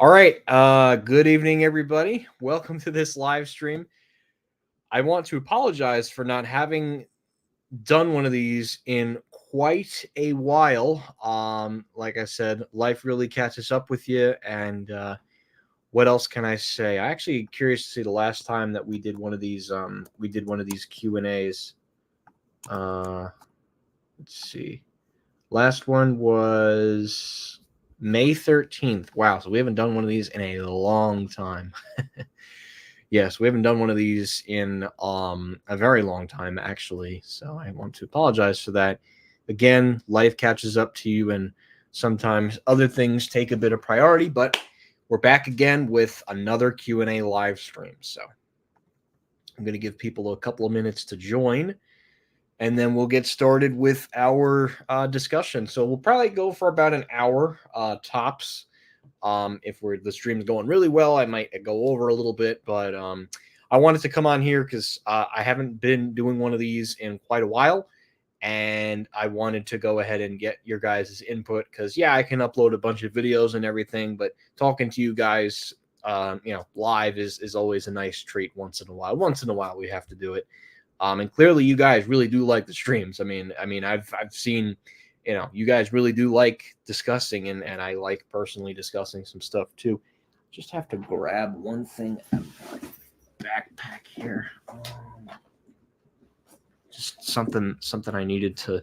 All right. Good evening, everybody. Welcome to this live stream. I want to apologize for not having done one of these in quite a while. Like I said, life really catches up with you. And what else can I say? I actually curious to see the last time that we did one of these. We did one of these Q&As. Let's see. Last one was May 13th. Wow. So we haven't done one of these in a long time. Yes, we haven't done one of these in a very long time, actually. So I want to apologize for that. Again, life catches up to you, and sometimes other things take a bit of priority. But we're back again with another Q&A live stream. So I'm going to give people a couple of minutes to join, and then we'll get started with our discussion. So we'll probably go for about an hour tops. If the stream's going really well, I might go over a little bit, but I wanted to come on here because I haven't been doing one of these in quite a while, and I wanted to go ahead and get your guys' input because I can upload a bunch of videos and everything, but talking to you guys, live is always a nice treat once in a while. Once in a while, we have to do it. And clearly, you guys really do like the streams. I've seen you guys really do like discussing, and I like personally discussing some stuff too. Just have to grab one thing out of my backpack here. Just something I needed to.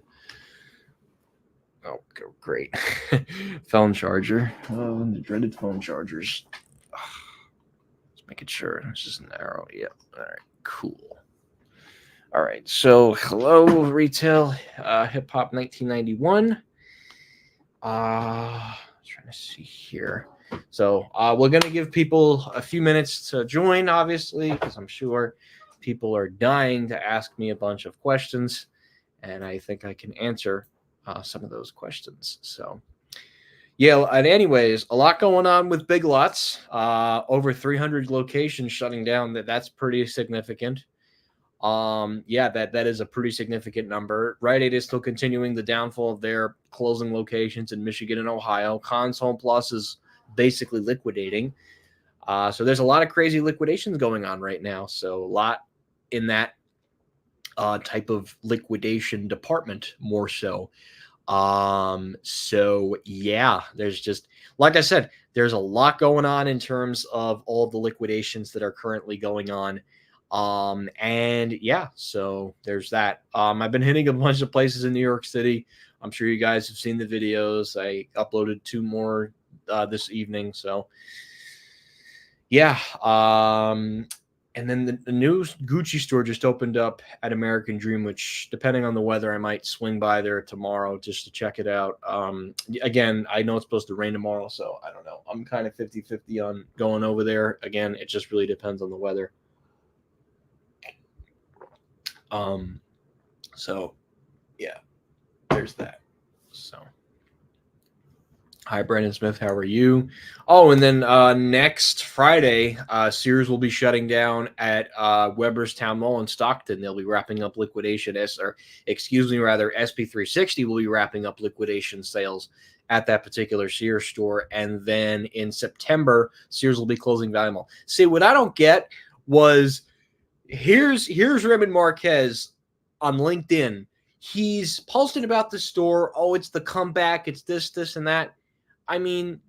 Oh, great. Phone charger. Oh, the dreaded phone chargers. Just making sure. It's just an arrow. Yep. All right. Cool. All right. So, hello, retail, hip hop 1991. Trying to see here. So we're going to give people a few minutes to join, obviously, because I'm sure people are dying to ask me a bunch of questions, and I think I can answer some of those questions. So, and anyways, a lot going on with Big Lots. Over 300 locations shutting down. That's pretty significant. That is a pretty significant number. Rite Aid is still continuing the downfall of their closing locations in Michigan and Ohio. Conn's HomePlus is basically liquidating. So there's a lot of crazy liquidations going on right now. So a lot in that type of liquidation department, more so. There's just, like I said, there's a lot going on in terms of all of the liquidations that are currently going on. So there's that. I've been hitting a bunch of places in New York City. I'm sure you guys have seen the videos. I uploaded 2 more this evening. So and then the new Gucci store just opened up at American Dream, which, depending on the weather, I might swing by there tomorrow just to check it out. Again, I know it's supposed to rain tomorrow, so I don't know. I'm kind of 50-50 on going over there. Again, it just really depends on the weather. There's that. So, hi, Brandon Smith. How are you? Oh, and then next Friday, Sears will be shutting down at Weber's Town Mall in Stockton. They'll be wrapping up liquidation. SP360 will be wrapping up liquidation sales at that particular Sears store. And then in September, Sears will be closing Valley Mall. See, what I don't get was here's Raymond Marquez on LinkedIn. He's posting about the store. Oh, it's the comeback. It's this, and that. I mean,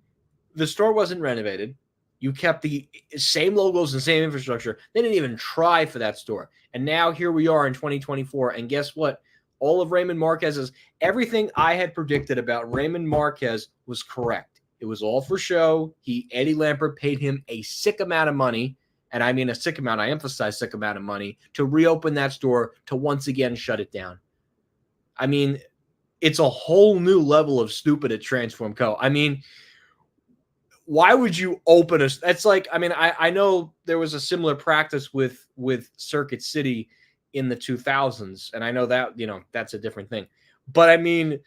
the store wasn't renovated. You kept the same logos and same infrastructure. They didn't even try for that store. And now here we are in 2024. And guess what? All of Raymond Marquez's, everything I had predicted about Raymond Marquez was correct. It was all for show. Eddie Lampert paid him a sick amount of money. And I mean a sick amount. I emphasize sick amount of money to reopen that store, to once again shut it down. I mean, it's a whole new level of stupid at Transform Co. I mean, why would you open a? That's like, I mean, I know there was a similar practice with Circuit City in the 2000s, and I know that that's a different thing. But I mean,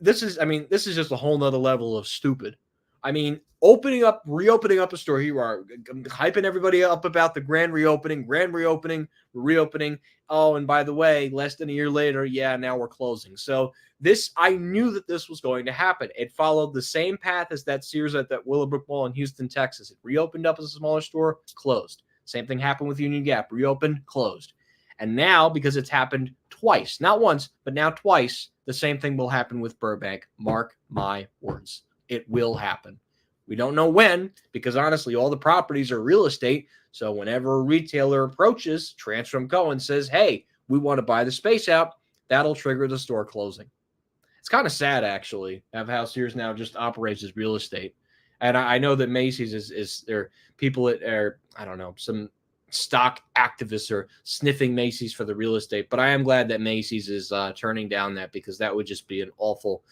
this is just a whole nother level of stupid. I mean, reopening up a store. Here you are hyping everybody up about the grand reopening, reopening. Oh, and by the way, less than a year later, yeah, now we're closing. So I knew that this was going to happen. It followed the same path as that Sears at that Willowbrook Mall in Houston, Texas. It reopened up as a smaller store, closed. Same thing happened with Union Gap, reopened, closed. And now, because it's happened twice, not once, but now twice, the same thing will happen with Burbank. Mark my words. It will happen. We don't know when, because honestly, all the properties are real estate. So whenever a retailer approaches Transform Co. and says, hey, we want to buy the space out, that'll trigger the store closing. It's kind of sad, actually, of how Sears now just operates as real estate. And I know that Macy's is there people that are, I don't know, some stock activists are sniffing Macy's for the real estate. But I am glad that Macy's is turning down that, because that would just be an awful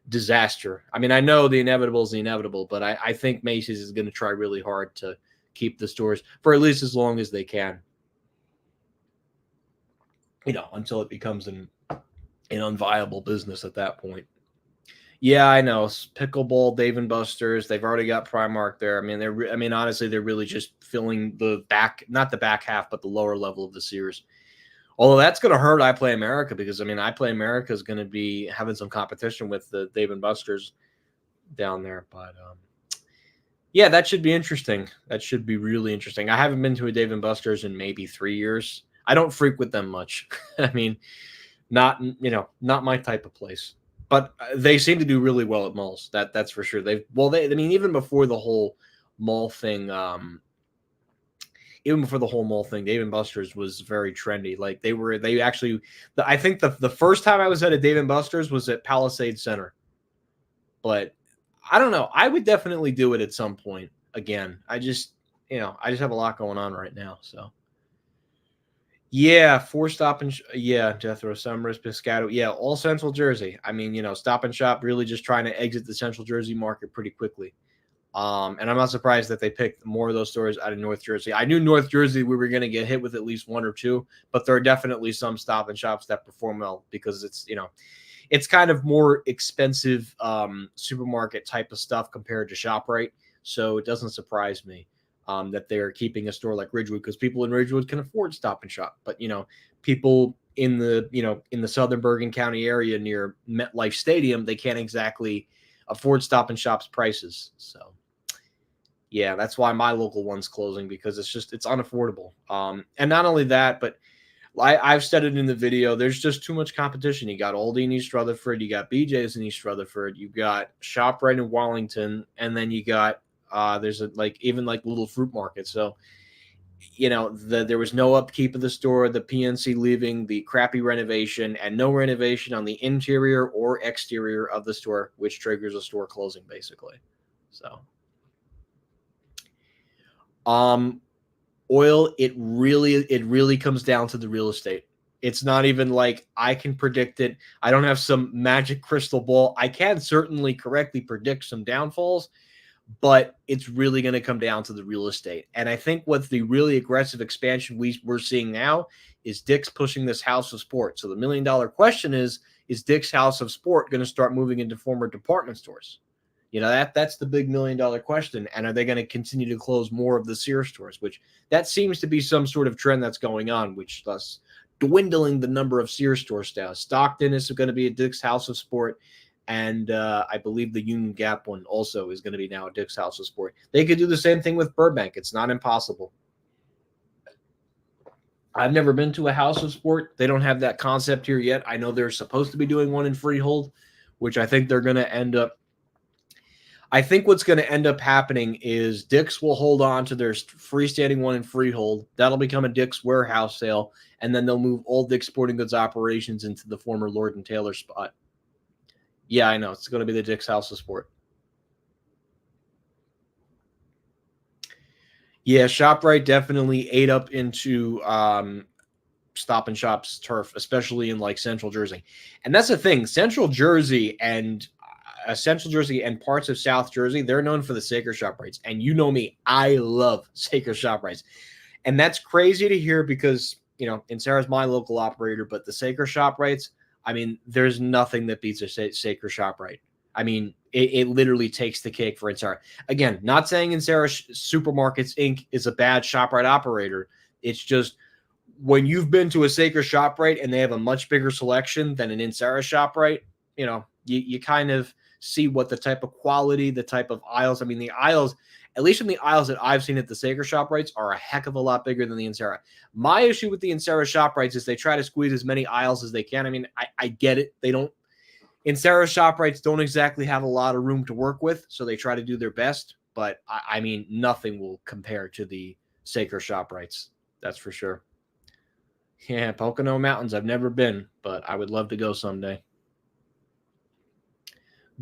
disaster. I mean, I know the inevitable is the inevitable, but I think Macy's is going to try really hard to keep the stores for at least as long as they can, until it becomes an unviable business at that point. Yeah, I know. Pickleball, Dave & Buster's, they've already got Primark there. I mean, honestly, they're really just filling not the back half, but the lower level of the Sears. Although that's going to hurt I Play America, because, I Play America is going to be having some competition with the Dave & Buster's down there. But, yeah, that should be interesting. That should be really interesting. I haven't been to a Dave & Buster's in maybe 3 years. I don't frequent them much. I mean, not my type of place. But they seem to do really well at malls. That's for sure. Even before the whole mall thing, Dave & Buster's was very trendy. Like I think the first time I was at a Dave & Buster's was at Palisade Center. But I don't know. I would definitely do it at some point again. I just have a lot going on right now. So yeah, Jethro, Summers, Piscataway. Yeah, all Central Jersey. Stop and Shop really just trying to exit the Central Jersey market pretty quickly. And I'm not surprised that they picked more of those stores out of North Jersey. I knew North Jersey we were going to get hit with at least one or two, but there are definitely some Stop and Shops that perform well, because it's kind of more expensive supermarket type of stuff compared to ShopRite. So it doesn't surprise me that they're keeping a store like Ridgewood, because people in Ridgewood can afford Stop and Shop. But, people in the Southern Bergen County area near MetLife Stadium, they can't exactly afford Stop and Shop's prices. So, yeah, that's why my local one's closing, because it's unaffordable. And not only that, but I've said it in the video, there's just too much competition. You got Aldi in East Rutherford, you got BJ's in East Rutherford, you got ShopRite in Wallington, and then you got there's even little fruit markets. So, there was no upkeep of the store, the PNC leaving, the crappy renovation, and no renovation on the interior or exterior of the store, which triggers a store closing, basically. So, oil, it really comes down to the real estate. It's not even like I can predict it. I don't have some magic crystal ball. I can certainly correctly predict some downfalls, but it's really going to come down to the real estate. And I think what the really aggressive expansion we're seeing now is Dick's pushing this House of Sport. So the $1 million question is Dick's House of Sport going to start moving into former department stores? That's the big $1 million question. And are they going to continue to close more of the Sears stores, which that seems to be some sort of trend that's going on, which thus dwindling the number of Sears stores now. Stockton is going to be a Dick's House of Sport. And I believe the Union Gap one also is going to be now a Dick's House of Sport. They could do the same thing with Burbank. It's not impossible. I've never been to a House of Sport. They don't have that concept here yet. I know they're supposed to be doing one in Freehold, which I think they're going to end up. I think what's going to end up happening is Dick's will hold on to their freestanding one in Freehold. That'll become a Dick's warehouse sale, and then they'll move all Dick's Sporting Goods operations into the former Lord & Taylor spot. Yeah, I know. It's going to be the Dick's House of Sport. Yeah, ShopRite definitely ate up into Stop and Shop's turf, especially in Central Jersey. And that's the thing. Central Jersey and parts of South Jersey, they're known for the Saker ShopRites. And you know me, I love Saker ShopRites. And that's crazy to hear because, in Sarah's my local operator, but the Saker ShopRites, there's nothing that beats a Saker ShopRite. I mean, it literally takes the cake for Insera. Again, not saying Insera Supermarkets Inc. is a bad ShopRite operator. It's just when you've been to a Saker ShopRite and they have a much bigger selection than an Insera ShopRite, you know, you kind of see what the type of quality, the type of aisles. I mean, the aisles, at least in the aisles that I've seen at the Saker ShopRites, are a heck of a lot bigger than the Insera. My issue with the Insera ShopRites is they try to squeeze as many aisles as they can. I mean, I get it. They don't. Insera ShopRites don't exactly have a lot of room to work with, so they try to do their best. But I mean, nothing will compare to the Saker ShopRites. That's for sure. Yeah, Pocono Mountains. I've never been, but I would love to go someday.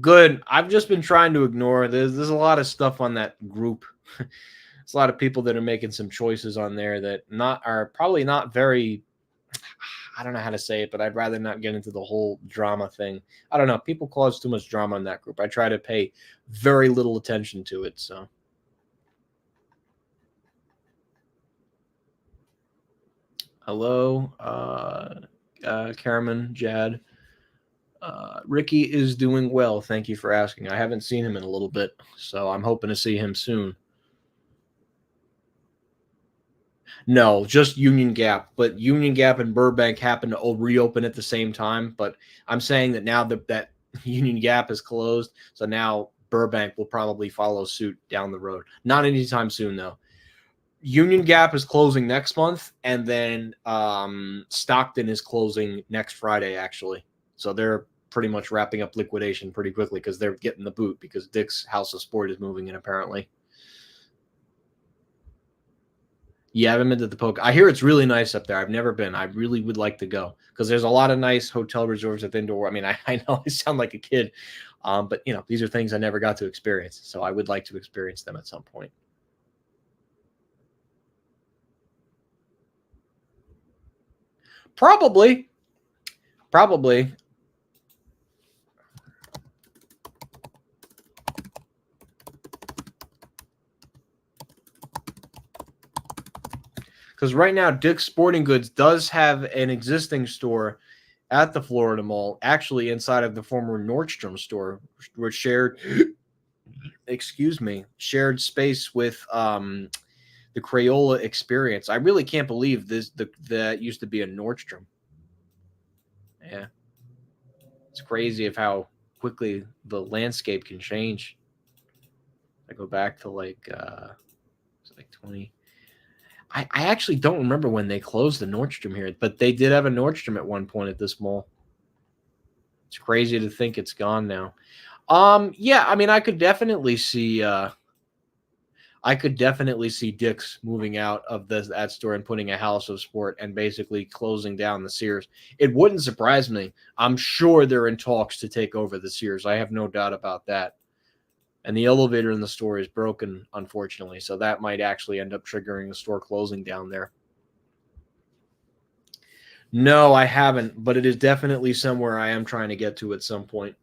Good. I've just been trying to ignore. There's a lot of stuff on that group. There's a lot of people that are making some choices on there that are probably not very. I don't know how to say it, but I'd rather not get into the whole drama thing. I don't know. People cause too much drama in that group. I try to pay very little attention to it. So. Hello, Karaman, Jad. Ricky is doing well. Thank you for asking. I haven't seen him in a little bit, so I'm hoping to see him soon. No, just Union Gap, but Union Gap and Burbank happen to reopen at the same time. But I'm saying that now that Union Gap is closed, so now Burbank will probably follow suit down the road. Not anytime soon, though. Union Gap is closing next month, and then Stockton is closing next Friday, actually. So they're pretty much wrapping up liquidation pretty quickly because they're getting the boot because Dick's House of Sport is moving in, apparently. Yeah, I haven't been to the Poke. I hear it's really nice up there. I've never been. I really would like to go because there's a lot of nice hotel resorts at Indoor. I mean, I know I sound like a kid, but you know, these are things I never got to experience. So I would like to experience them at some point. Probably. Because right now, Dick's Sporting Goods does have an existing store at the Florida Mall, actually inside of the former Nordstrom store, which shared, shared space with the Crayola Experience. I really can't believe that used to be a Nordstrom. Yeah, it's crazy of how quickly the landscape can change. I go back to like 20. I actually don't remember when they closed the Nordstrom here, but they did have a Nordstrom at one point at this mall. It's crazy to think it's gone now. Yeah, I mean, I could definitely see Dick's moving out of that store and putting a House of Sport and basically closing down the Sears. It wouldn't surprise me. I'm sure they're in talks to take over the Sears. I have no doubt about that. And the elevator in the store is broken, unfortunately, so that might actually end up triggering the store closing down there. No, I haven't, but it is definitely somewhere I am trying to get to at some point.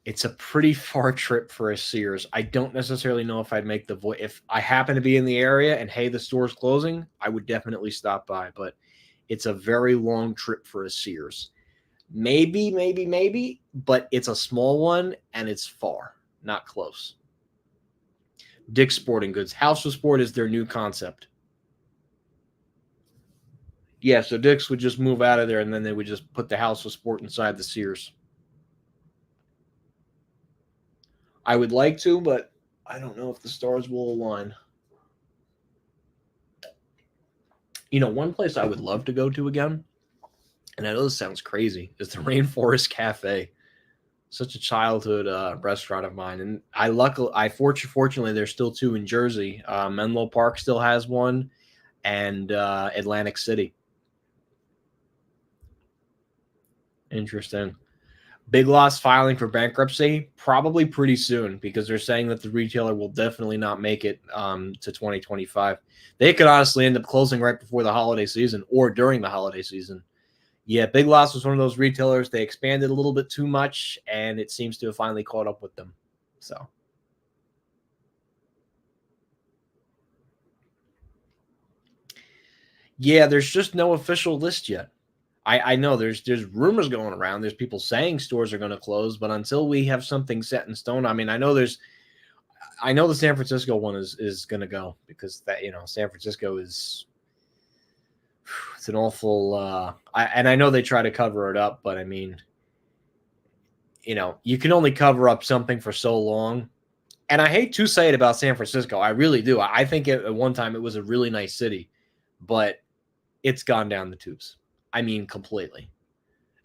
It's a pretty far trip for a Sears. I don't necessarily know if I'd make the voice. If I happen to be in the area and hey, the store's closing, I would definitely stop by, but it's a very long trip for a Sears. Maybe, but it's a small one and it's far, not close. Dick's Sporting Goods. House of Sport is their new concept. Yeah, so Dick's would just move out of there and then they would just put the House of Sport inside the Sears. I would like to, but I don't know if the stars will align. You know, one place I would love to go to again, and I know this sounds crazy, is the Rainforest Cafe. Such a childhood restaurant of mine, and fortunately there's still two in Jersey. Menlo Park still has one, and Atlantic City. Interesting. Big Lots filing for bankruptcy probably pretty soon because they're saying that the retailer will definitely not make it to 2025. They could honestly end up closing right before the holiday season or during the holiday season. Yeah, Big Lots was one of those retailers. They expanded a little bit too much, and it seems to have finally caught up with them. So, yeah, there's just no official list yet. I know there's rumors going around. There's people saying stores are going to close, but until we have something set in stone, I mean, I know the San Francisco one is going to go because that San Francisco is it's an awful. I know they try to cover it up, but I mean, you can only cover up something for so long. And I hate to say it about San Francisco. I really do. I think at one time it was a really nice city, but it's gone down the tubes. I mean, completely.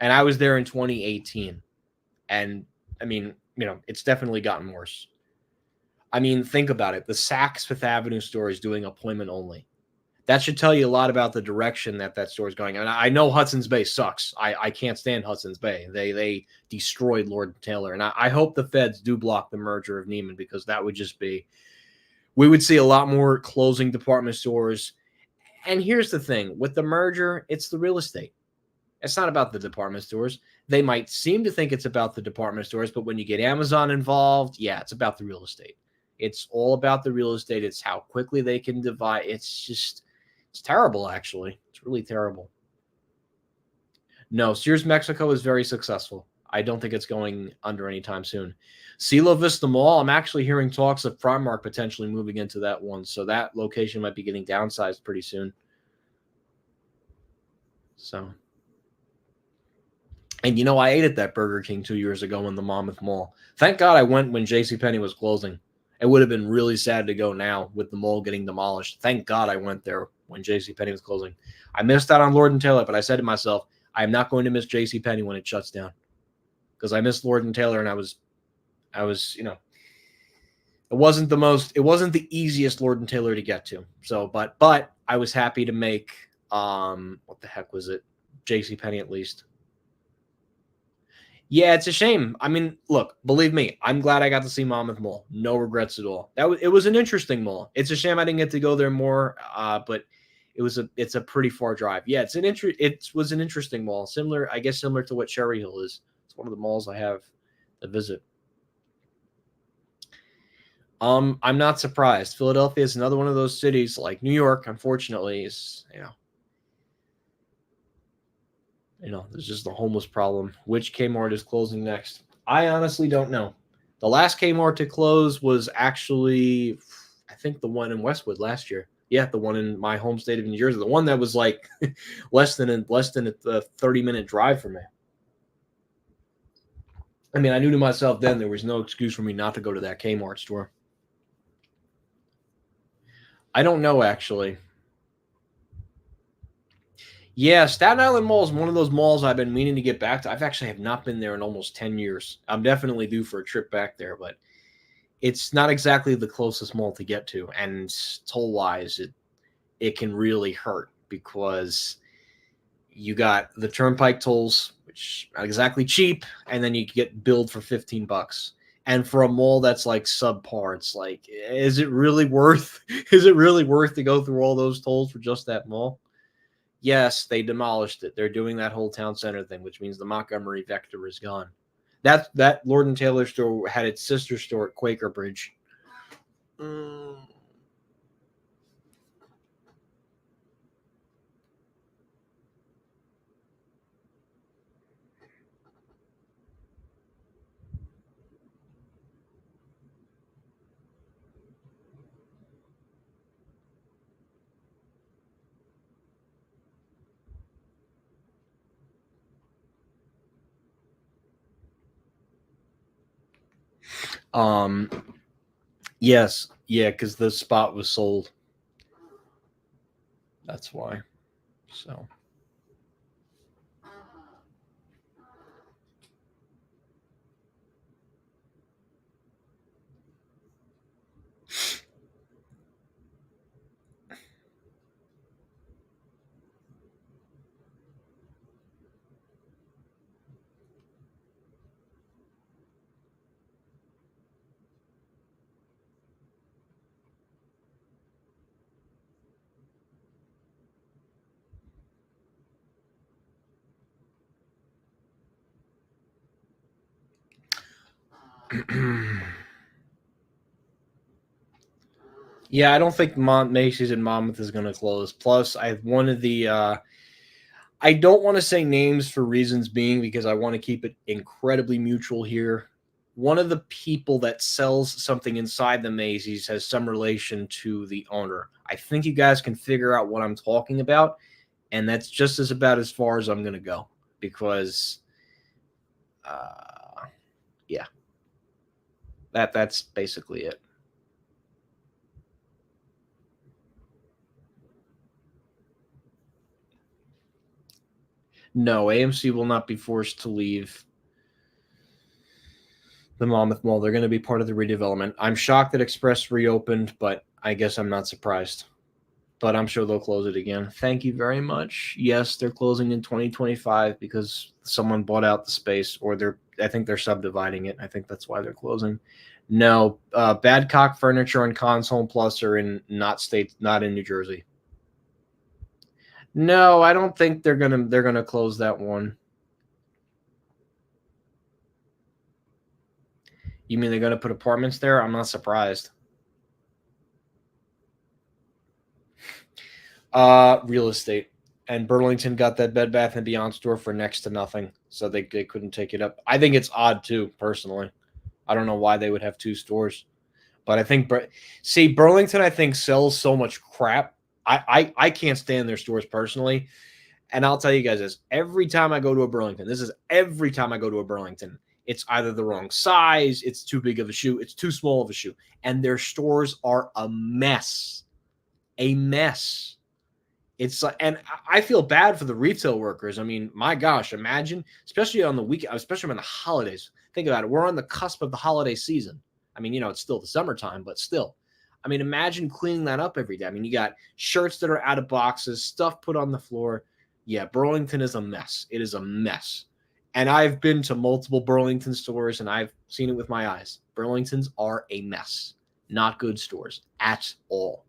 And I was there in 2018. And I mean, it's definitely gotten worse. I mean, think about it. The Saks Fifth Avenue store is doing appointment only. That should tell you a lot about the direction that store is going. And I know Hudson's Bay sucks. I can't stand Hudson's Bay. They destroyed Lord & Taylor. And I hope the feds do block the merger of Neiman, because that would just be, we would see a lot more closing department stores. And here's the thing. With the merger, it's the real estate. It's not about the department stores. They might seem to think it's about the department stores, but when you get Amazon involved, yeah, it's about the real estate. It's all about the real estate. It's how quickly they can divide. It's terrible, actually. It's really terrible. No, Sears Mexico is very successful. I don't think it's going under anytime soon. Cielo Vista Mall, I'm actually hearing talks of Primark potentially moving into that one, so that location might be getting downsized pretty soon. So, and I ate at that Burger King 2 years ago in the Monmouth Mall. Thank God I went when JCPenney was closing. It would have been really sad to go now with the mall getting demolished. Thank God I went there when JCPenney was closing. I missed out on Lord & Taylor, but I said to myself, I am not going to miss JCPenney when it shuts down, because I missed Lord & Taylor, and I was, it wasn't the easiest Lord & Taylor to get to. So, but I was happy to make, what the heck was it? JCPenney at least. Yeah, it's a shame. I mean, look, believe me, I'm glad I got to see Monmouth Mall. No regrets at all. It was an interesting mall. It's a shame I didn't get to go there more, but it's a pretty far drive. Yeah, it was an interesting mall, similar to what Cherry Hill is. It's one of the malls I have to visit. I'm not surprised. Philadelphia is another one of those cities, like New York, unfortunately, is there's just the homeless problem. Which Kmart is closing next? I honestly don't know. The last Kmart to close was actually, I think, the one in Westwood last year. Yeah, the one in my home state of New Jersey. The one that was like less than a 30-minute drive from me. I mean, I knew to myself then there was no excuse for me not to go to that Kmart store. I don't know, actually. Yeah, Staten Island Mall is one of those malls I've been meaning to get back to. I've actually have not been there in almost 10 years. I'm definitely due for a trip back there, but it's not exactly the closest mall to get to. And toll-wise, it can really hurt, because you got the turnpike tolls, which are not exactly cheap, and then you get billed for $15. And for a mall that's like subpar, it's like, is it really worth to go through all those tolls for just that mall? Yes, they demolished it. They're doing that whole town center thing, which means the Montgomery Vector is gone. That Lord & Taylor store had its sister store at Quaker Bridge. Yes, yeah, because the spot was sold. That's why. So. Yeah, I don't think Macy's in Monmouth is going to close. Plus, I have one of the I don't want to say names for reasons being because I want to keep it incredibly mutual here. One of the people that sells something inside the Macy's has some relation to the owner. I think you guys can figure out what I'm talking about, and that's just about as far as I'm going to go because, yeah, that's basically it. No, AMC will not be forced to leave the Monmouth Mall. They're going to be part of the redevelopment. I'm shocked that Express reopened, but I guess I'm not surprised. But I'm sure they'll close it again. Thank you very much. Yes, they're closing in 2025 because someone bought out the space, or I think they're subdividing it. I think that's why they're closing. No, Badcock Furniture and Cons Home Plus are not in New Jersey. No, I don't think they're gonna close that one. You mean they're gonna put apartments there? I'm not surprised. Real estate. And Burlington got that Bed Bath & Beyond store for next to nothing, so they couldn't take it up. I think it's odd too, personally. I don't know why they would have two stores, but I think Burlington I think sells so much crap. I can't stand their stores personally, and I'll tell you guys this: every time I go to a Burlington, it's either the wrong size, it's too big of a shoe, it's too small of a shoe, and their stores are a mess. A mess. It's like, and I feel bad for the retail workers. I mean, my gosh, imagine, especially on the weekend, especially on the holidays. Think about it. We're on the cusp of the holiday season. I mean, it's still the summertime, but still. I mean, imagine cleaning that up every day. I mean, you got shirts that are out of boxes, stuff put on the floor. Yeah, Burlington is a mess. It is a mess. And I've been to multiple Burlington stores and I've seen it with my eyes. Burlingtons are a mess. Not good stores at all.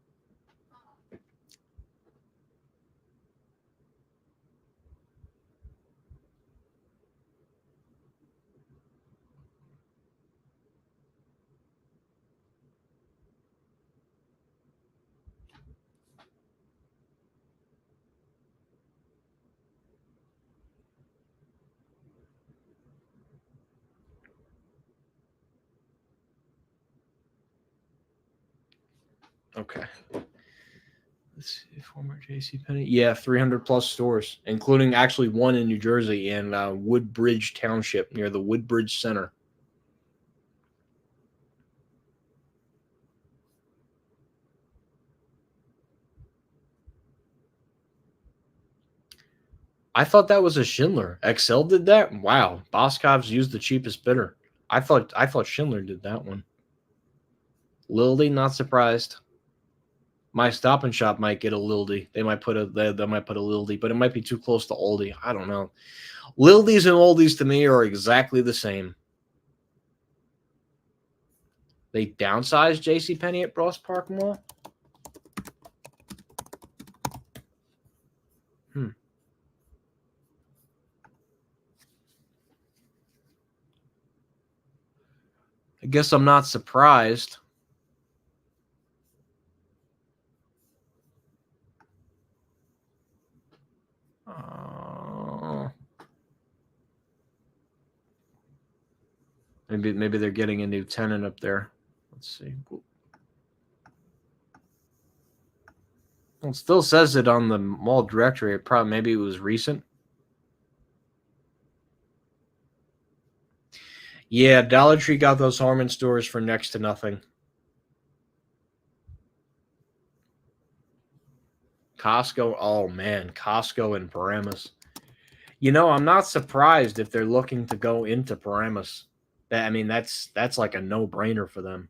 Okay. Let's see, former JCPenney. Yeah, 300 plus stores, including actually one in New Jersey in Woodbridge Township near the Woodbridge Center. I thought that was a Schindler. XL did that? Wow. Boscov's used the cheapest bidder. I thought Schindler did that one. Lildy, not surprised. My Stop and Shop might get a Lildy. They might put a Lildy, but it might be too close to Aldi. I don't know. Lildys and Oldies to me are exactly the same. They downsized JCPenney at Ross Park Mall? I guess I'm not surprised. Maybe they're getting a new tenant up there. Let's see. Well, it still says it on the mall directory. Maybe it was recent. Yeah, Dollar Tree got those Harmon stores for next to nothing. Costco, oh man, Costco and Paramus. I'm not surprised if they're looking to go into Paramus. I mean, that's like a no-brainer for them.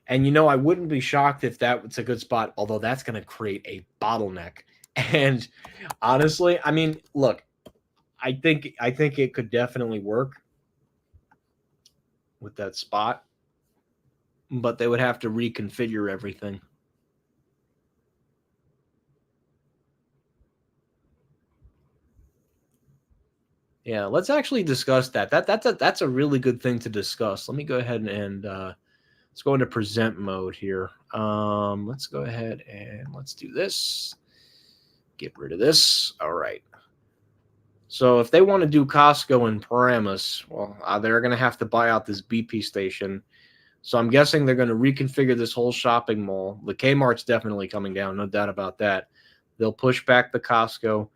And I wouldn't be shocked if that was a good spot, although that's going to create a bottleneck. And honestly, I mean, look, I think it could definitely work with that spot, but they would have to reconfigure everything. Yeah, let's actually discuss that. That's a really good thing to discuss. Let me go ahead and let's go into present mode here. Let's go ahead and let's do this. Get rid of this. All right. So if they want to do Costco in Paramus, well, they're going to have to buy out this BP station. So I'm guessing they're going to reconfigure this whole shopping mall. The Kmart's definitely coming down, no doubt about that. They'll push back the Costco.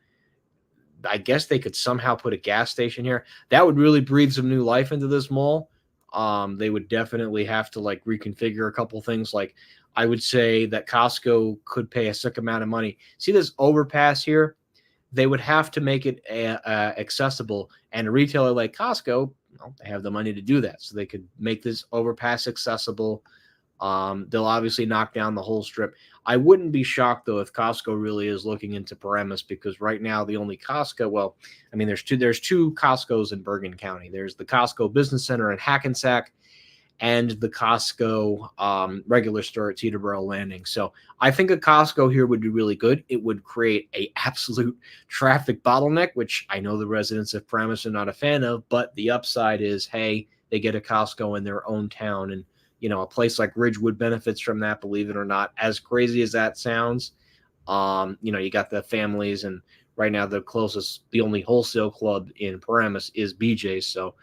I guess they could somehow put a gas station here. That would really breathe some new life into this mall. They would definitely have to like reconfigure a couple things. Like I would say that Costco could pay a sick amount of money. See this overpass here? They would have to make it accessible. And a retailer like Costco, well, they have the money to do that. So they could make this overpass accessible. They'll obviously knock down the whole strip. I wouldn't be shocked though if Costco really is looking into Paramus, because right now the only Costco, well, I mean, there's two Costcos in Bergen County. There's the Costco Business Center in Hackensack and the Costco regular store at Teterboro Landing. So I think a Costco here would be really good. It would create a absolute traffic bottleneck, which I know the residents of Paramus are not a fan of, but the upside is, hey, they get a Costco in their own town, and a place like Ridgewood benefits from that, believe it or not. As crazy as that sounds, you got the families, and right now the only wholesale club in Paramus is BJ's. So,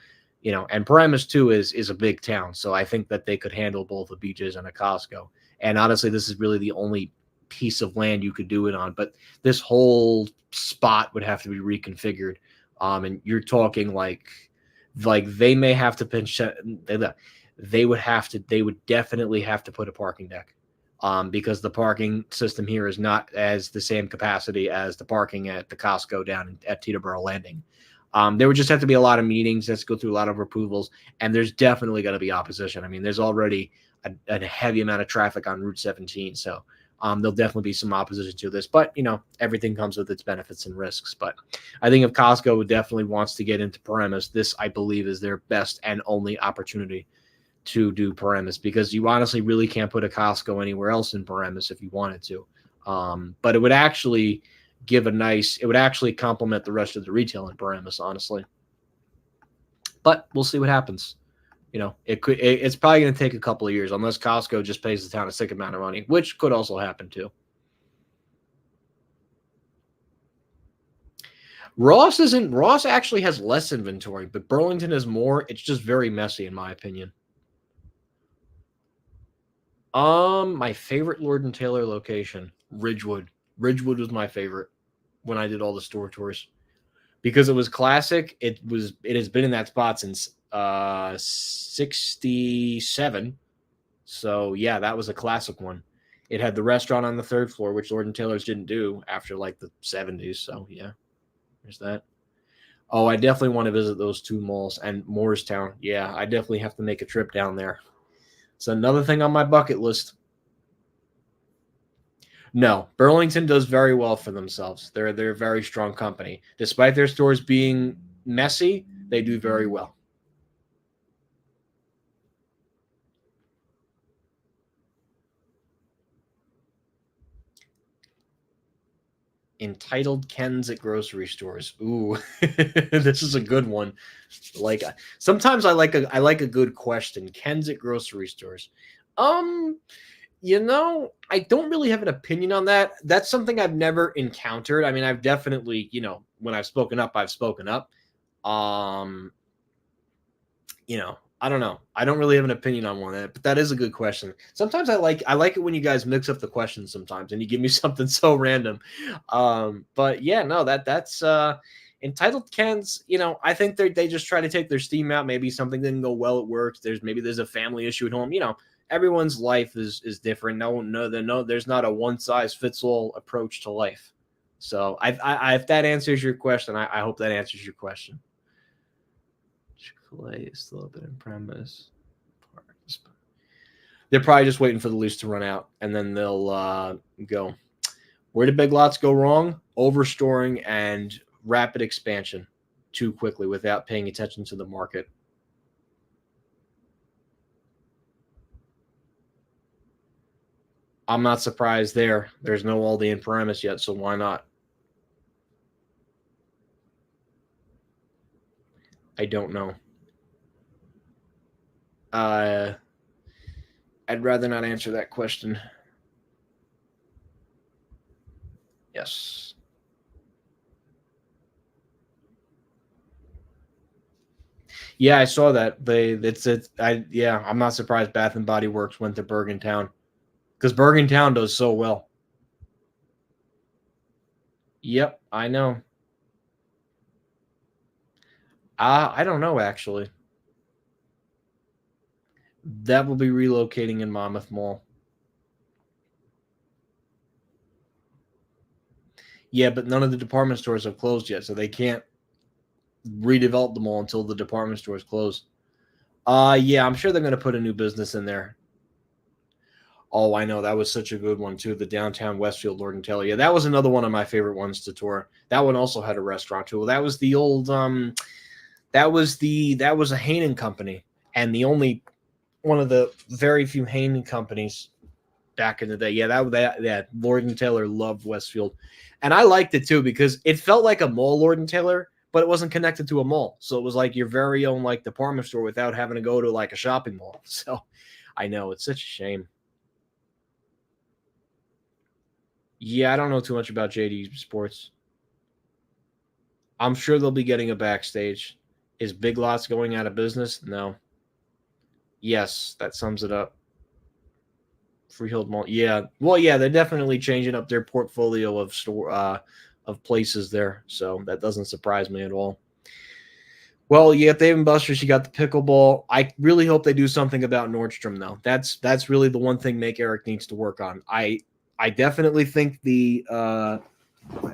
and Paramus too is a big town. So I think that they could handle both a BJ's and a Costco. And honestly, this is really the only piece of land you could do it on. But this whole spot would have to be reconfigured. And you're talking like they may have to pinch. They would definitely have to put a parking deck, because the parking system here is not as the same capacity as the parking at the Costco down at Teterboro Landing. There would just have to be a lot of meetings. Let's go through a lot of approvals, and there's definitely going to be opposition. I mean, there's already a heavy amount of traffic on Route 17, so there'll definitely be some opposition to this. But everything comes with its benefits and risks. But I think if Costco definitely wants to get into Paramus, this I believe is their best and only opportunity to do Paramus, because you honestly really can't put a Costco anywhere else in Paramus if you wanted to. But it would actually it would actually complement the rest of the retail in Paramus, honestly. But we'll see what happens. It's probably going to take a couple of years, unless Costco just pays the town a sick amount of money, which could also happen too. Ross actually has less inventory, but Burlington has more. It's just very messy, in my opinion. My favorite Lord & Taylor location, Ridgewood. Ridgewood was my favorite when I did all the store tours, because it was classic. It has been in that spot since 67. So yeah, that was a classic one. It had the restaurant on the third floor, which Lord & Taylor's didn't do after like the 70s. So yeah, there's that. Oh, I definitely want to visit those two malls and Morristown. Yeah, I definitely have to make a trip down there. It's another thing on my bucket list. No, Burlington does very well for themselves. They're a very strong company. Despite their stores being messy, they do very well. Entitled Kens at grocery stores. Ooh, this is a good one. Like sometimes I like a good question. Kens at grocery stores. I don't really have an opinion on that. That's something I've never encountered. I mean, I've definitely, when I've spoken up, I've spoken up. I don't know. I don't really have an opinion on one, but that is a good question. Sometimes I like it when you guys mix up the questions sometimes and you give me something so random. But yeah, no, that's entitled Kens, I think they just try to take their steam out. Maybe something didn't go well at work. There's a family issue at home. Everyone's life is different. There's not a one size fits all approach to life. So if that answers your question, I hope that answers your question. Chick-fil-A is still open in Paramus. They're probably just waiting for the lease to run out, and then they'll go. Where did Big Lots go wrong? Overstoring and rapid expansion too quickly without paying attention to the market. I'm not surprised there. There's no Aldi in Paramus yet, so why not? I don't know. I'd rather not answer that question. Yes. Yeah, I saw that. I'm not surprised Bath and Body Works went to Bergentown because Bergentown does so well. Yep, I know. I don't know actually. That will be relocating in Monmouth Mall. Yeah, but none of the department stores have closed yet, so they can't redevelop the mall until the department stores close. Yeah, I'm sure they're going to put a new business in there. Oh, I know, that was such a good one too. The downtown Westfield Lord and Taylor. Yeah, that was another one of my favorite ones to tour. That one also had a restaurant too. Well, that was the old that was a Hanen company, and the only one of the very few Hanen companies back in the day. Yeah, that Lord and Taylor loved Westfield, and I liked it too because it felt like a mall Lord and Taylor, but it wasn't connected to a mall, so it was like your very own like department store without having to go to like a shopping mall. So I know it's such a shame. Yeah, I don't know too much about JD Sports. I'm sure they'll be getting a backstage. Is Big Lots going out of business? No. Yes, that sums it up. Freehold Mall. Yeah. Well, yeah, they're definitely changing up their portfolio of places there. So that doesn't surprise me at all. Well, you got Dave and Buster's, you got the pickleball. I really hope they do something about Nordstrom though. That's really the one thing Make Eric needs to work on. I definitely think this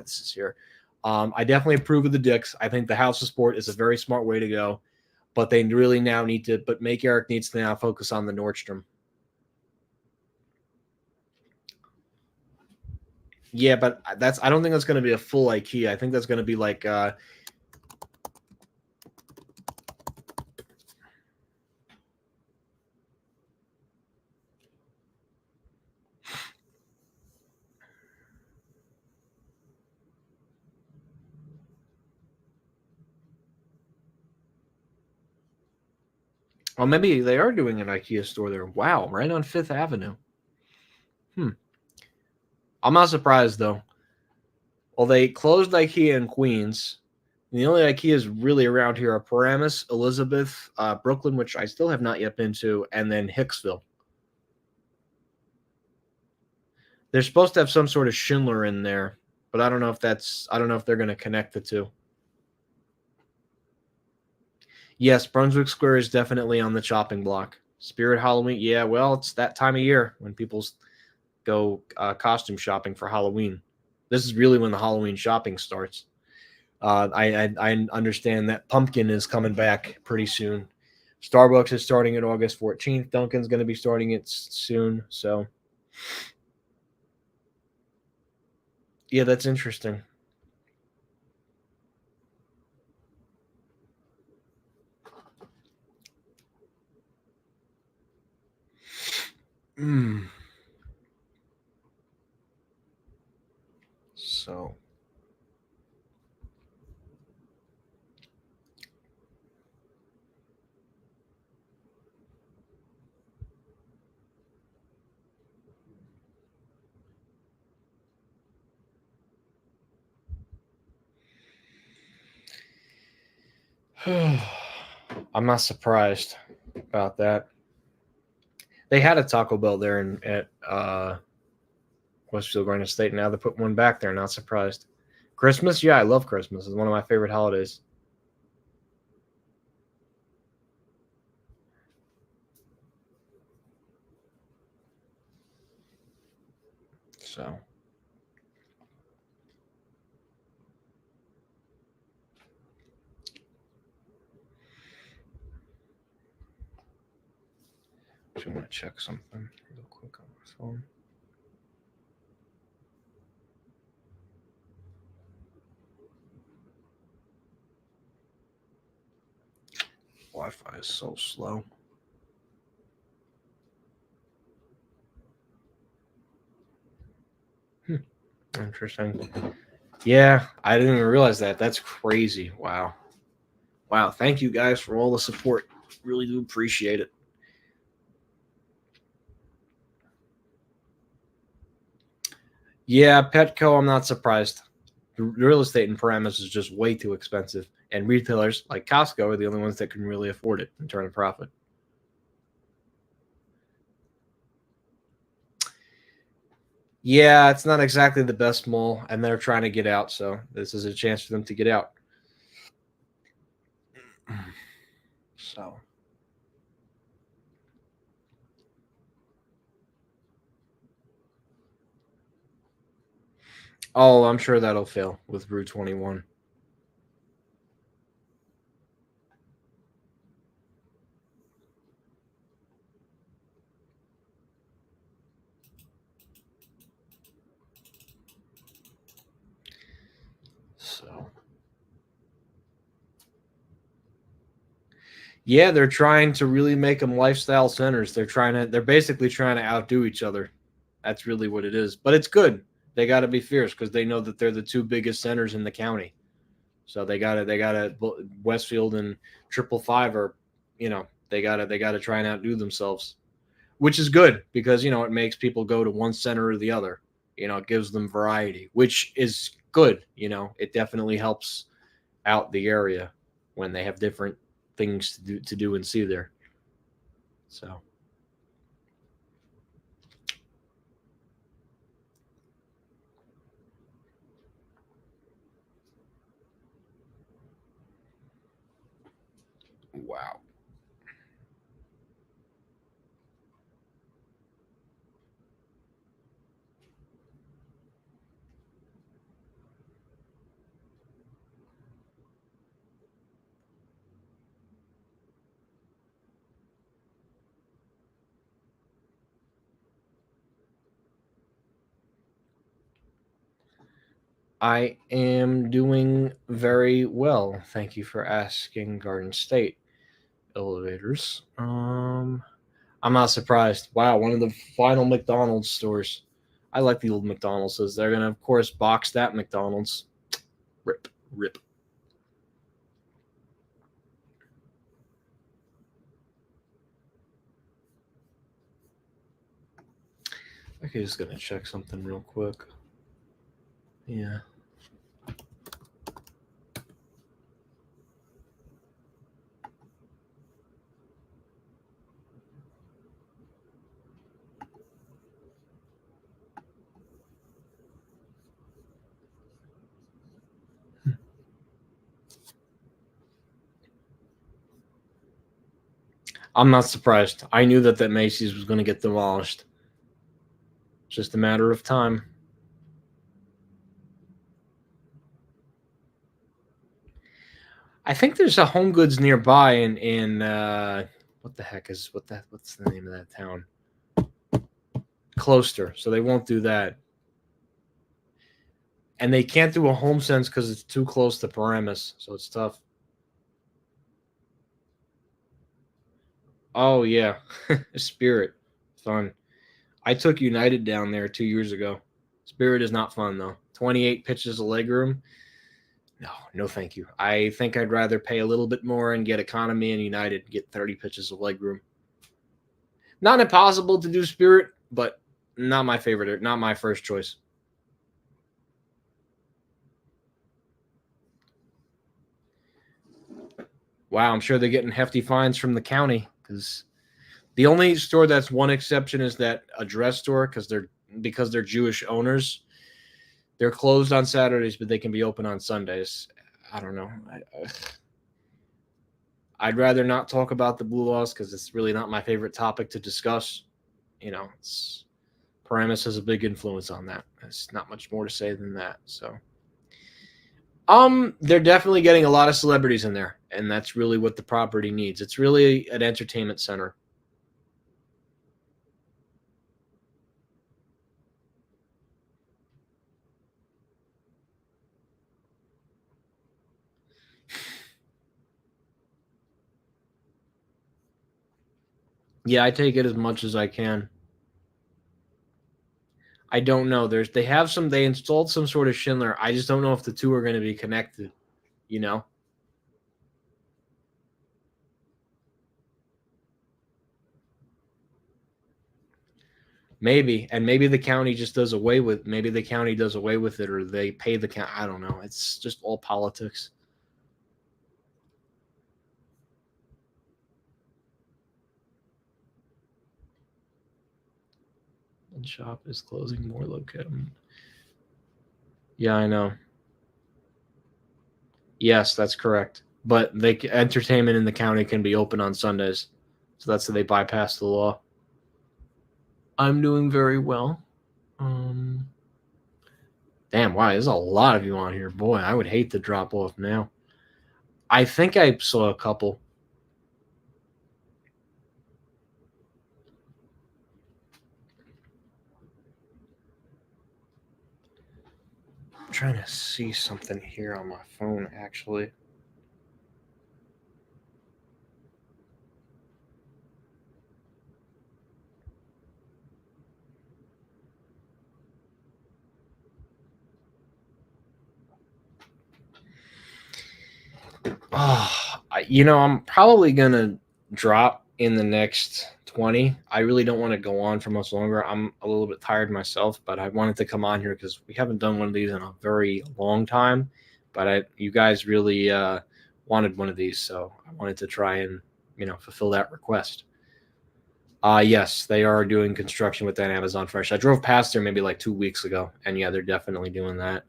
is here. I definitely approve of the Dicks. I think the House of Sport is a very smart way to go, but they really now need to. But Make Eric needs to now focus on the Nordstrom. Yeah, but I don't think that's going to be a full IKEA. I think that's going to be like well, maybe they are doing an IKEA store there. Wow, right on Fifth Avenue. Hmm. I'm not surprised though. Well, they closed IKEA in Queens. The only IKEAs really around here are Paramus, Elizabeth, Brooklyn, which I still have not yet been to, and then Hicksville. They're supposed to have some sort of Schindler in there, but I don't know if they're going to connect the two. Yes, Brunswick Square is definitely on the chopping block. Spirit Halloween, yeah, well, it's that time of year when people go costume shopping for Halloween. This is really when the Halloween shopping starts. I understand that Pumpkin is coming back pretty soon. Starbucks is starting it August 14th. Dunkin's going to be starting it soon. So, yeah, that's interesting. Mm. So, I'm not surprised about that. They had a Taco Bell there at Westfield Garden State. Now they put one back there. Not surprised. Christmas, yeah, I love Christmas. It's one of my favorite holidays. So, if you want to check something real quick on my phone. Wi-Fi is so slow. Interesting. Yeah, I didn't even realize that. That's crazy. Wow. Wow, thank you guys for all the support. Really do appreciate it. Yeah, Petco, I'm not surprised. The real estate in Paramus is just way too expensive, and retailers like Costco are the only ones that can really afford it and turn a profit. Yeah, it's not exactly the best mall, and they're trying to get out, so this is a chance for them to get out. So, oh, I'm sure that'll fail with Rue 21. So, yeah, they're trying to really make them lifestyle centers. They're basically trying to outdo each other. That's really what it is. But it's good. They got to be fierce because they know that they're the two biggest centers in the county. So they got to Westfield and 555 are, they got to try and outdo themselves, which is good because it makes people go to one center or the other. It gives them variety, which is good. It definitely helps out the area when they have different things to do and see there. So, wow. I am doing very well. Thank you for asking, Garden State elevators. I'm not surprised. Wow, one of the final McDonald's stores. I like the old McDonald's. They're gonna, of course, box that McDonald's. Rip, rip. Okay, just gonna check something real quick. Yeah. I'm not surprised. I knew that Macy's was going to get demolished. Just a matter of time. I think there's a Home Goods nearby in what the heck is what's the name of that town? Closter. So they won't do that. And they can't do a Home Sense because it's too close to Paramus, so it's tough. Oh yeah, Spirit, fun. I took United down there 2 years ago. Spirit is not fun though. 28 pitches of legroom. No, no, thank you. I think I'd rather pay a little bit more and get economy and United get 30 pitches of legroom. Not impossible to do Spirit, but not my favorite. Not my first choice. Wow, I'm sure they're getting hefty fines from the county because the only store that's one exception is that address store because they're Jewish owners. They're closed on Saturdays, but they can be open on Sundays. I don't know. I'd rather not talk about the blue laws because it's really not my favorite topic to discuss. Paramus has a big influence on that. There's not much more to say than that. So, they're definitely getting a lot of celebrities in there, and that's really what the property needs. It's really an entertainment center. Yeah, I take it as much as I can. I don't know. They installed some sort of Schindler. I just don't know if the two are going to be connected, you know? Maybe, and maybe the county just does away with. Maybe the county does away with it, or they pay the county. I don't know. It's just all politics. And shop is closing more location. Yeah, I know. Yes, that's correct. But entertainment in the county can be open on Sundays, so that's how they bypass the law. I'm doing very well. Damn, wow, there's a lot of you on here. Boy, I would hate to drop off now. I think I saw a couple. I'm trying to see something here on my phone, actually. Oh, I'm probably gonna drop in the next 20. I really don't want to go on for much longer. I'm a little bit tired myself, but I wanted to come on here because we haven't done one of these in a very long time. But you guys really wanted one of these, so I wanted to try and fulfill that request. Yes, they are doing construction with that Amazon Fresh. I drove past there maybe like 2 weeks ago, and yeah, they're definitely doing that.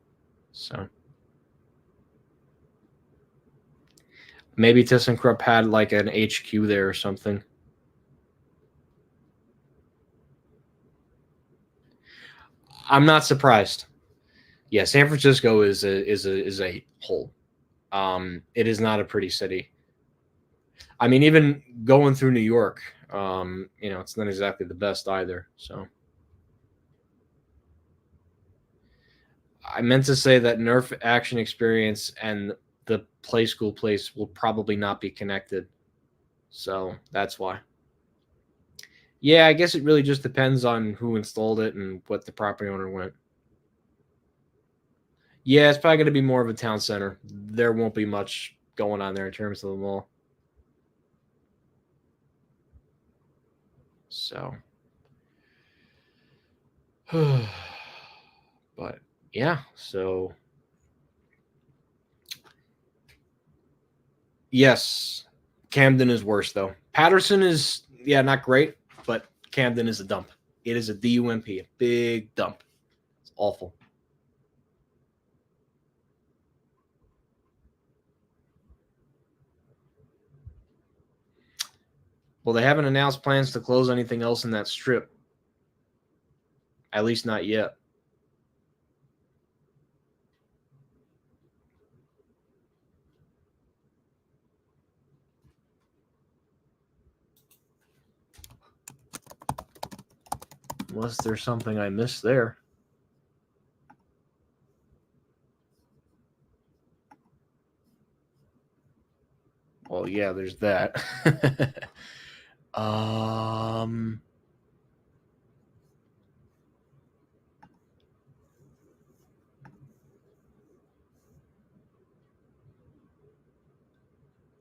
So maybe ThyssenKrupp had like an HQ there or something. I'm not surprised. Yeah, San Francisco is a hole. It is not a pretty city. I mean, even going through New York, it's not exactly the best either. So I meant to say that Nerf action experience and the play school place will probably not be connected. So that's why. Yeah, I guess it really just depends on who installed it and what the property owner went. Yeah, it's probably going to be more of a town center. There won't be much going on there in terms of the mall. So, but yeah, so yes, Camden is worse though. Patterson is not great, but Camden is a dump. It is a dump, a big dump. It's awful. Well, they haven't announced plans to close anything else in that strip. At least not yet. Unless there's something I missed there. Well, yeah, there's that. Oh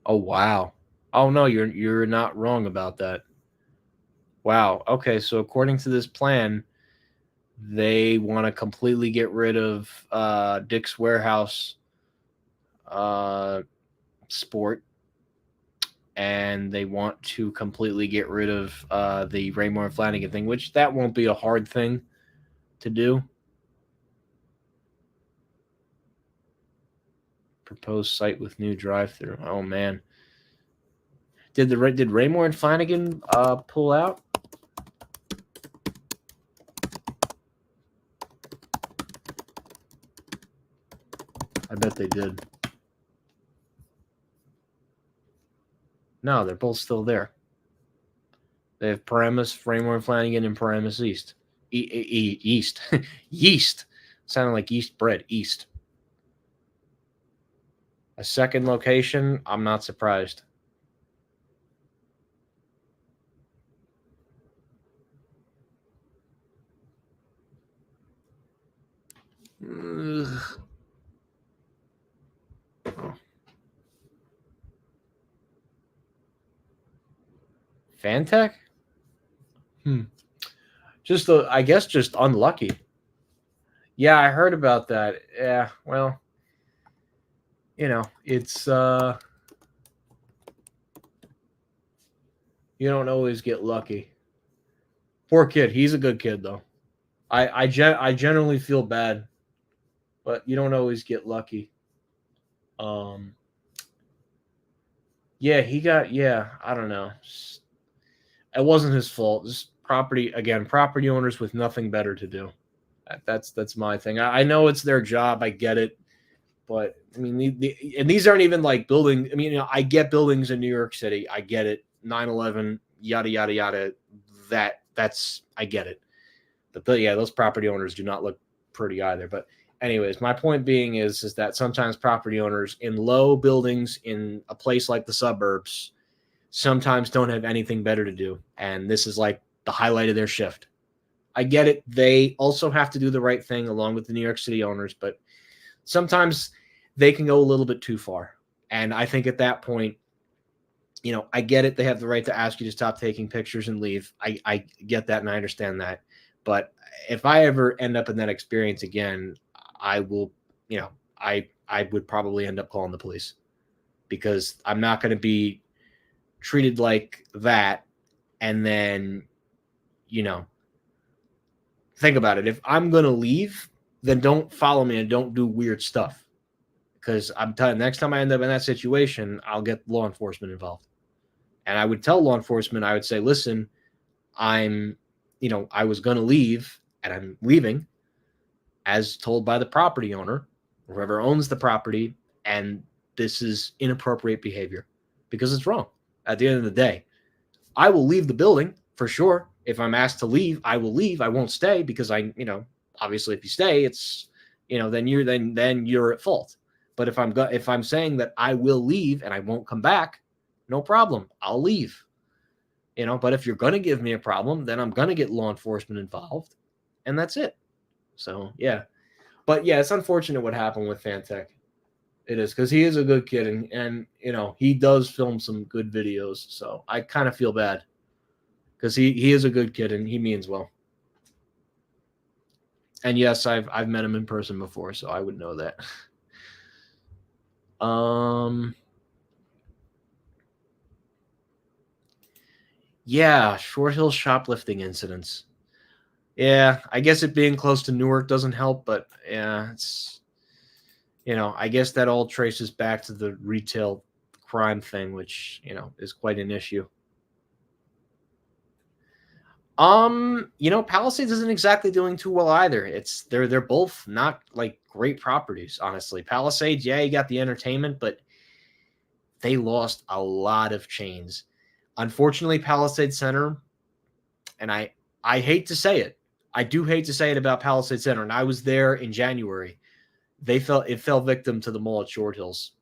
wow. Oh no, you're not wrong about that. Wow. Okay, so according to this plan, they want to completely get rid of Dick's Warehouse sport, and they want to completely get rid of the Raymore and Flanagan thing, which that won't be a hard thing to do. Proposed site with new drive-through. Oh man, did Raymore and Flanagan pull out? I bet they did. No, they're both still there. They have Paramus, Raymore and Flanagan, and Paramus East. East. Yeast. Sounding like yeast bread. East. A second location, I'm not surprised. Ugh. Oh. Fantech? Just I guess just unlucky. Yeah, I heard about that. Yeah, well, it's you don't always get lucky. Poor kid. He's a good kid though. I generally feel bad, but you don't always get lucky. Um, yeah, I don't know. It wasn't his fault. Just property owners with nothing better to do. That's my thing. I know it's their job. I get it, but I mean, and these aren't even like building. I mean, I get buildings in New York City. I get it. 9/11, yada yada yada. That's I get it. But yeah, those property owners do not look pretty either. But anyways, my point being is that sometimes property owners in low buildings in a place like the suburbs sometimes don't have anything better to do, and this is like the highlight of their shift. I get it. They also have to do the right thing along with the New York City owners, but sometimes they can go a little bit too far. And I think at that point, I get it. They have the right to ask you to stop taking pictures and leave. I get that and I understand that. But if I ever end up in that experience again, I will, I would probably end up calling the police because I'm not going to be treated like that. And then, think about it. If I'm going to leave, then don't follow me and don't do weird stuff. Because I'm telling you, next time I end up in that situation, I'll get law enforcement involved. And I would tell law enforcement, I would say, listen, I was going to leave and I'm leaving as told by the property owner, whoever owns the property, and this is inappropriate behavior because it's wrong. At the end of the day, I will leave the building for sure. If I'm asked to leave, I will leave. I won't stay because obviously if you stay, it's, then you're at fault. But if I'm saying that I will leave and I won't come back, no problem. I'll leave. But if you're going to give me a problem, then I'm going to get law enforcement involved, and that's it. So, yeah. But, yeah, it's unfortunate what happened with Fantech. It is, because he is a good kid, and he does film some good videos, so I kind of feel bad because he is a good kid, and he means well. And, yes, I've met him in person before, so I would know that. Yeah, Short Hill shoplifting incidents. Yeah, I guess it being close to Newark doesn't help, but yeah, it's I guess that all traces back to the retail crime thing, which is quite an issue. Palisades isn't exactly doing too well either. They're both not like great properties, honestly. Palisades, yeah, you got the entertainment, but they lost a lot of chains. Unfortunately, Palisade Center, and I hate to say it, I do hate to say it about Palisade Center, and I was there in January. It fell victim to the mall at Short Hills.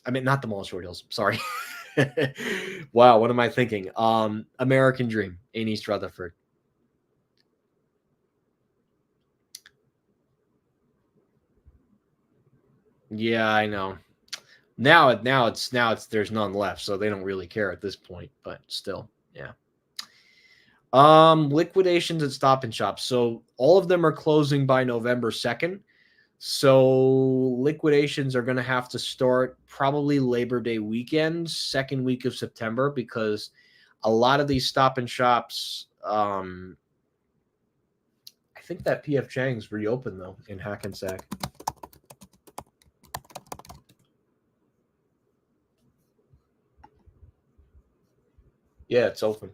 I mean, not the mall at Short Hills. Sorry. Wow, what am I thinking? American Dream in East Rutherford. Yeah, I know. Now it's there's none left, so they don't really care at this point, but still, yeah. Liquidations at Stop and Shop. So all of them are closing by November 2nd. So liquidations are going to have to start probably Labor Day weekend, second week of September, because a lot of these Stop and Shops, I think that PF Chang's reopened though in Hackensack. Yeah, it's open.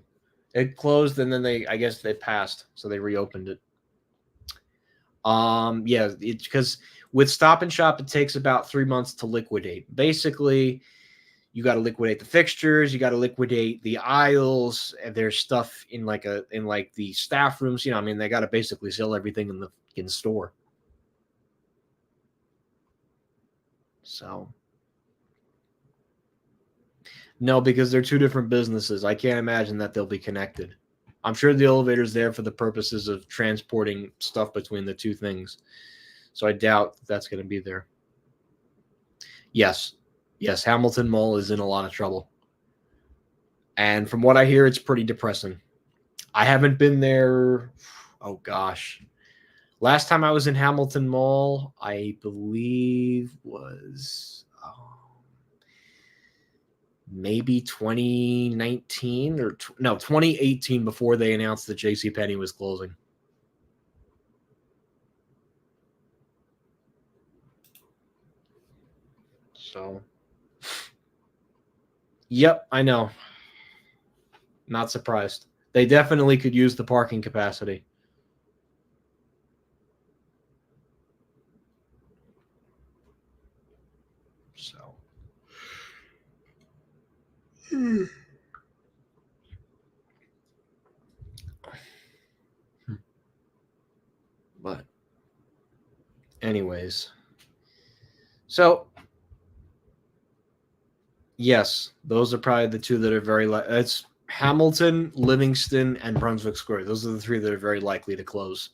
It closed and then I guess they passed, so they reopened it. Yeah, it's because with Stop and Shop, it takes about 3 months to liquidate. Basically, you got to liquidate the fixtures, you got to liquidate the aisles, and there's stuff in the staff rooms. I mean, they got to basically sell everything in the store. So, no, because they're two different businesses. I can't imagine that they'll be connected. I'm sure the elevator's there for the purposes of transporting stuff between the two things. So I doubt that's going to be there. Yes, Hamilton Mall is in a lot of trouble. And from what I hear, it's pretty depressing. I haven't been there. Oh gosh. Last time I was in Hamilton Mall, I believe was maybe 2019 or no, 2018 before they announced that JCPenney was closing. So, yep, I know. Not surprised. They definitely could use the parking capacity. So, but anyways, so yes, those are probably the two that are very it's Hamilton, Livingston, and Brunswick Square. Those are the three that are very likely to close.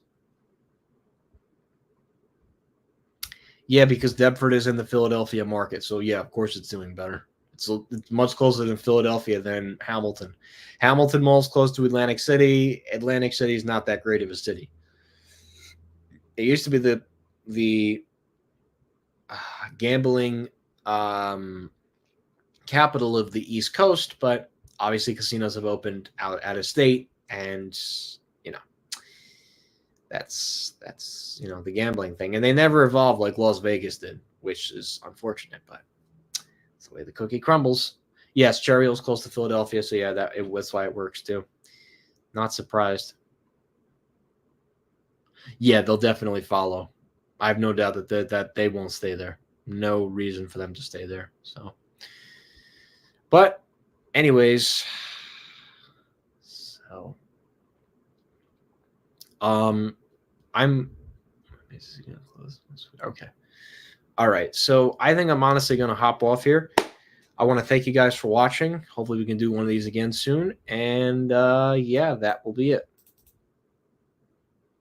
Yeah, because Deptford is in the Philadelphia market. So, yeah, of course it's doing better. It's much closer than Philadelphia than Hamilton. Hamilton Mall's close to Atlantic City. Atlantic City is not that great of a city. It used to be the gambling capital of the East Coast, but obviously casinos have opened out of state, and that's the gambling thing, and they never evolved like Las Vegas did, which is unfortunate, but it's the way the cookie crumbles. Yes, Cherry Hill's close to Philadelphia, so yeah, that's why it works too. Not surprised. Yeah, they'll definitely follow. I have no doubt that they won't stay there. No reason for them to stay there. So, but anyways, so I'm okay. All right. So I think I'm honestly going to hop off here. I want to thank you guys for watching. Hopefully we can do one of these again soon. And yeah, that will be it.